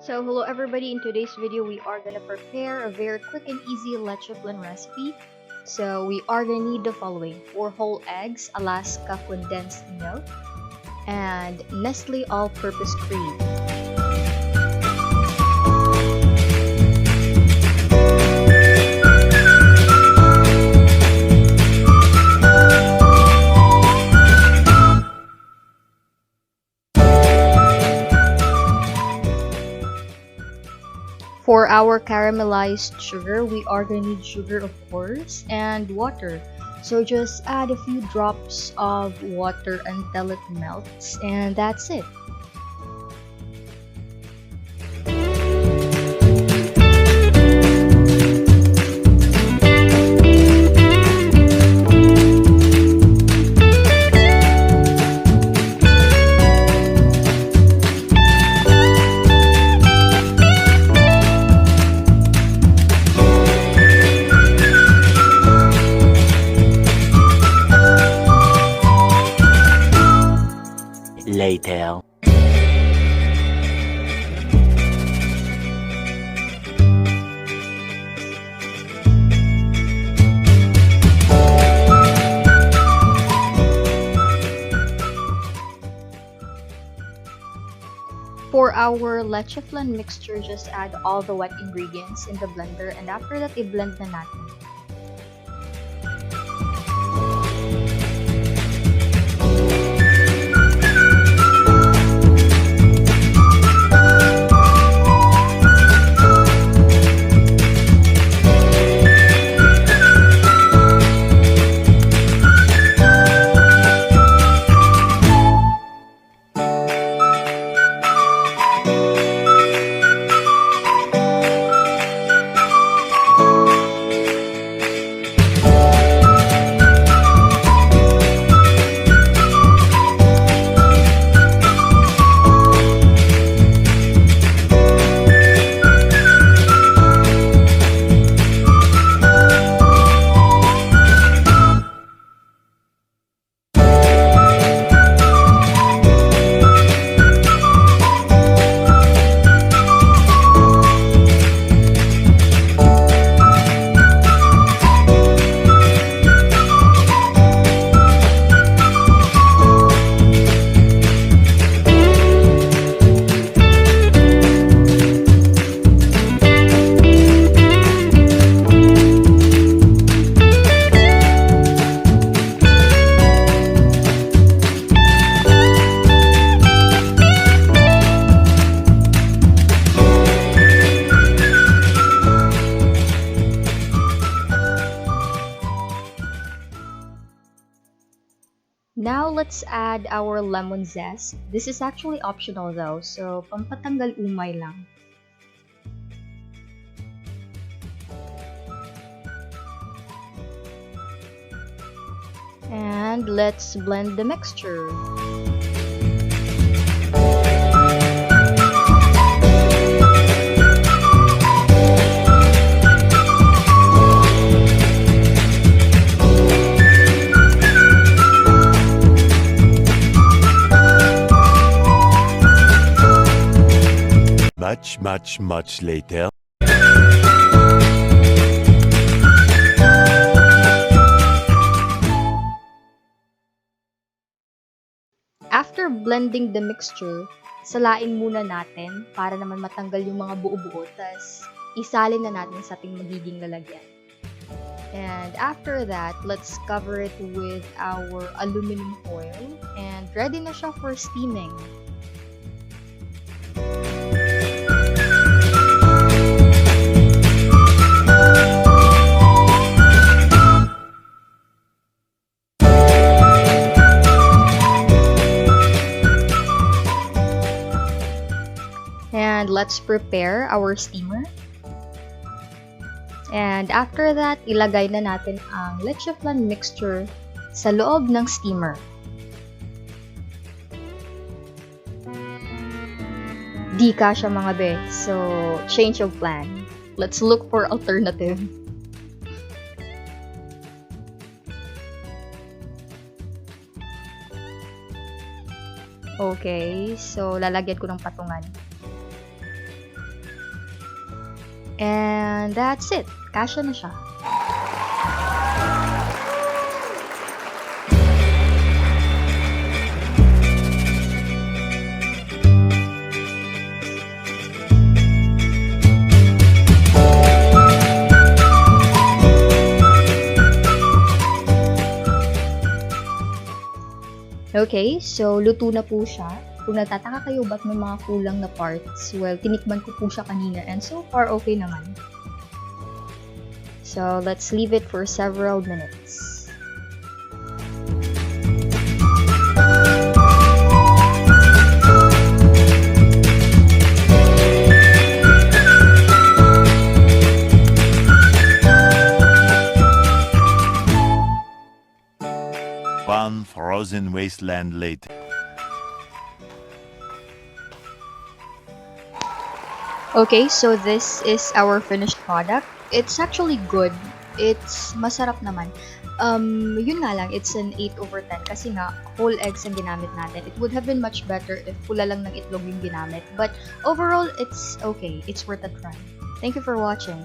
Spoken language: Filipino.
So hello everybody, in today's video we are gonna prepare a very quick and easy leche flan recipe. So we are gonna need the following: 4 whole eggs, Alaska Condensed Milk, and Nestle all-purpose cream. For our caramelized sugar, we are going to need sugar, of course, and water. So just add a few drops of water until it melts, and that's it. Later. For our leche flan mixture, just add all the wet ingredients in the blender, and after that, i-blend na natin. Now let's add our lemon zest. This is actually optional though, so pampatanggal umay lang. And let's blend the mixture. Much later. After blending the mixture, salain muna natin para naman matanggal yung mga buo-buo, tas isalin na natin sa ating magiging lalagyan. And after that, let's cover it with our aluminum foil and ready na siya for steaming. And let's prepare our steamer. And after that, ilagay na natin ang leche flan mixture sa loob ng steamer. Di kasya mga be, so change of plan. Let's look for alternative. Okay, so lalagyan ko ng patungan. And that's it. Kasya na siya. Okay, so luto na po siya. Kung nagtataka kayo ba't may mga kulang na parts, well, tinikman ko po siya kanina and so far okay naman. So, let's leave it for several minutes. One frozen wasteland later. Okay, so this is our finished product. It's actually good. It's masarap naman. Yun nga lang, it's an 8/10 kasi nga whole eggs ang ginamit natin. It would have been much better if pula lang ng itlog yung ginamit. But overall, it's okay. It's worth a try. Thank you for watching.